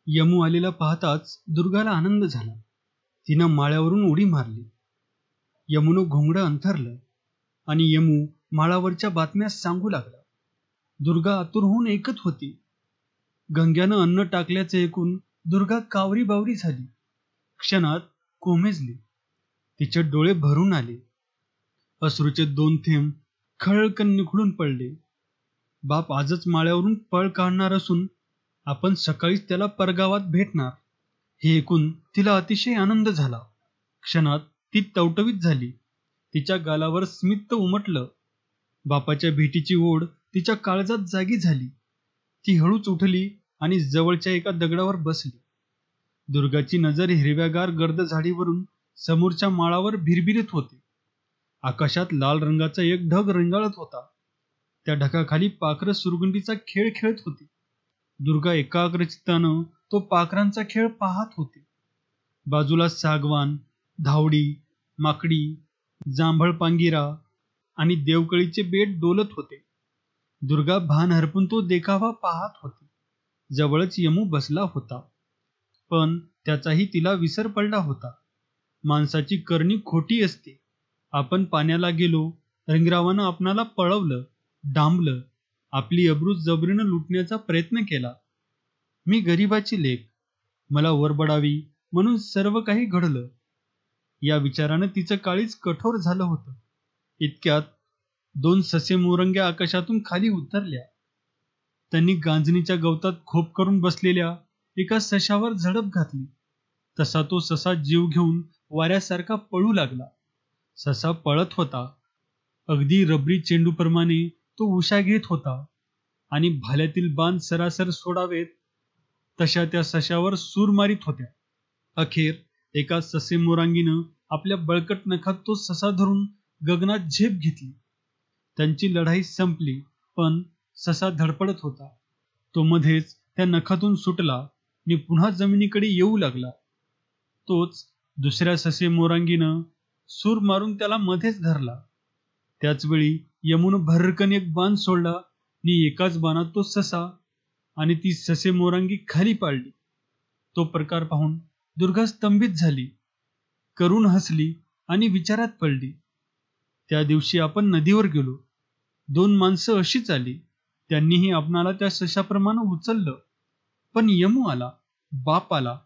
यमू आलेला पाहताच दुर्गाला आनंद झाला. तिनं माळ्यावरून उडी मारली. यमूनं घोंगडं अंथरलं आणि यमू माळावरच्या बातम्या सांगू लागला. दुर्गा आतुर होऊन ऐकत होती. गंग्यानं अन्न टाकल्याचे ऐकून दुर्गा कावरी बावरी झाली. क्षणात कोमेजली. तिचे डोळे भरून आले. अश्रूचे 2 थेंब खळकन निखळून पडले. बाप आजच माळ्यावरून पळ काढणार असून आपण सकाळीच त्याला परगावात भेटणार हे ऐकून तिला अतिशय आनंद झाला. क्षणात ती टवटवीत झाली. तिच्या गालावर स्मित उमटलं. बापाच्या भेटीची ओढ तिच्या काळजात जागी झाली. ती हळूच उठली आणि जवळच्या एका दगडावर बसली. दुर्गाची नजर हिरव्यागार गर्द झाडीवरून समोरच्या माळावर भिरभिरत होती. आकाशात लाल रंगाचा एक ढग रेंगाळत होता. त्या ढगाखाली पाखरं सुरगुंडीचा खेळ खेळत होती. दुर्गा एकाग्रचित्तानं तो पाखरांचा खेळ पाहत होती. बाजूला सागवान, धावडी, माकडी, जांभळ पांगिरा आणि देवकळीचे बेट डोलत होते. दुर्गा भान हरपून तो देखावा पाहत होती. जवळच यमू बसला होता, पण त्याचाही तिला विसर पडला होता. माणसाची करणी खोटी असते. आपण पाण्याला गेलो, रंगरावानं आपणाला पळवलं, डांबलं, आपली अब्रू जबरीनं लुटण्याचा प्रयत्न केला. मी गरिबाची लेक, मला वरबडावी म्हणून सर्व काही घडलं. या विचारानं तिचं काळीज कठोर झालं होतं. इतक्यात 2 ससे मोरंग्या आकाशातून खाली उतरल्या. त्यांनी गांजणीच्या गवतात खोप करून बसलेल्या एका सशावर झडप घातली. तसा तो ससा जीव घेऊन वाऱ्यासारखा पळू लागला. ससा पळत होता. अगदी रबरी चेंडूप्रमाणे तो उशा घेत होता आणि भाल्यातील बाण सरासर सोडावेत तशा त्या सशावर सूर मारित होत्या. अखेर एका ससे मोरांगीनं आपल्या बळकट नखात तो ससा धरून गगनात झेप घेतली. त्यांची लढाई संपली, पण ससा धडपडत होता. तो मध्येच त्या नखातून सुटला आणि पुन्हा जमिनीकडे येऊ लागला. तोच दुसऱ्या ससे मोरांगीनं सूर मारून त्याला मध्येच धरला. त्याचवेळी यमूनं भरकन एक बाण सोडला आणि एकाच बाणात तो ससा आणि ती ससे मोरांगी खाली पाडली. तो प्रकार पाहून दुर्गा स्तंभित झाली, करून हसली आणि विचारात पडली. त्या दिवशी आपण नदीवर गेलो. 2 माणसं अशीच आली. त्यांनीही आपणाला त्या सशाप्रमाणे उचललं. पण यमू आला, बाप आला,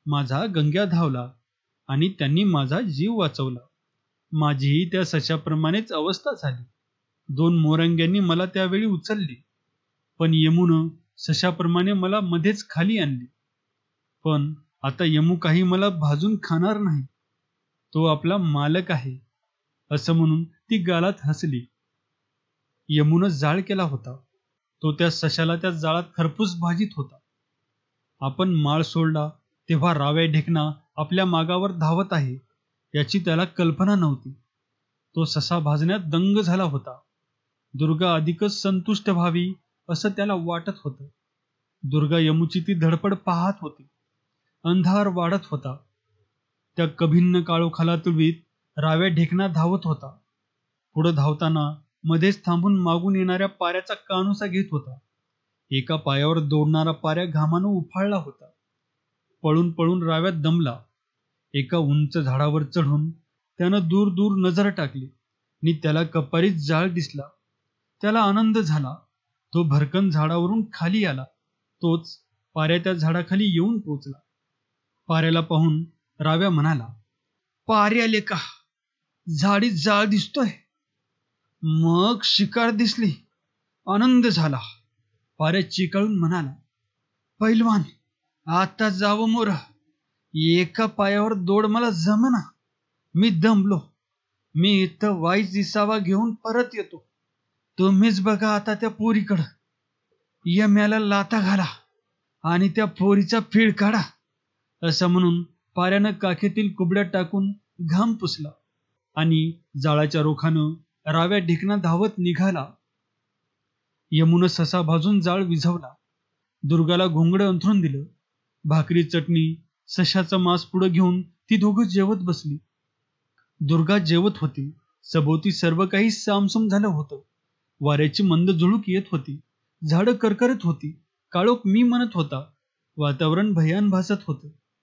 माझा गंग्या धावला आणि त्यांनी माझा जीव वाचवला. माझीही त्या सशाप्रमाणेच अवस्था झाली. 2 मोरंग्यांनी मला त्यावेळी उचलली, पण यमूनं सशाप्रमाणे मला मध्येच खाली आणली. पण आता यमू काही मला भाजून खाणार नाही. तो आपला मालक आहे असं म्हणून ती गालात हसली. यमूनं जाळ केला होता. तो त्या सशाला त्या जाळात खरपूस भाजीत होता. आपण माळ सोडला तेव्हा राव्या ढेकणा आपल्या मागावर धावत आहे याची त्याला कल्पना नव्हती. तो ससा भाजण्यात दंग झाला होता. दुर्गा अधिकच संतुष्ट व्हावी असं त्याला वाटत होतं. दुर्गा यमूची ती धडपड पाहत होती. अंधार वाढत होता. त्या कभिन्न काळोखाला तुळवीत राव्या ढेकणा धावत होता. पुढं धावताना मध्येच थांबून मागून येणाऱ्या पाऱ्याचा कानोसा घेत होता. एका पायावर दौडणारा पाऱ्या घामानं उफाळला होता. पळून पळून राव्यात दमला. एका उंच झाडावर चढून त्यानं दूर दूर नजर टाकली आणि त्याला कपारीत जाळ दिसला. त्याला आनंद झाला. तो भरकन झाडावरून खाली आला. तोच पाऱ्या त्या झाडाखाली येऊन पोचला. पाऱ्याला पाहून राव्या म्हणाला, पाऱ्या लेका, झाडीत जाळ दिसतोय. मग शिकार दिसली. आनंद झाला. पाऱ्या चिकाळून म्हणाला, पैलवान, आता जावं मोर. एका पायावर दोड मला जमना. मी दमलो. मी इथं वाईच दिसावा घेऊन परत येतो. तुम्हीच बघा आता त्या पोरीकडं. यम्याला लाथा घाला आणि त्या पोरीचा फीळ काढा. असं म्हणून पाऱ्यानं काखेतील कुबड्या टाकून घाम पुसला आणि जाळाच्या रोखानं राव्या ढेकणा धावत निघाला. यमूनं ससा भाजून जाळ विझवला. दुर्गाला घोंगडं अंथरून दिलं. भाकरी, चटणी, सशाचं मांस पुढं घेऊन ती दोघं जेवत बसली. दुर्गा जेवत होती. सभोवती सर्व काही सामसूम झालं होतं. वाऱ्याची मंद झुळूक येत होती. झाडं करकरत होती. काळोख मी म्हणत होता. वातावरण भयान भासत होतं.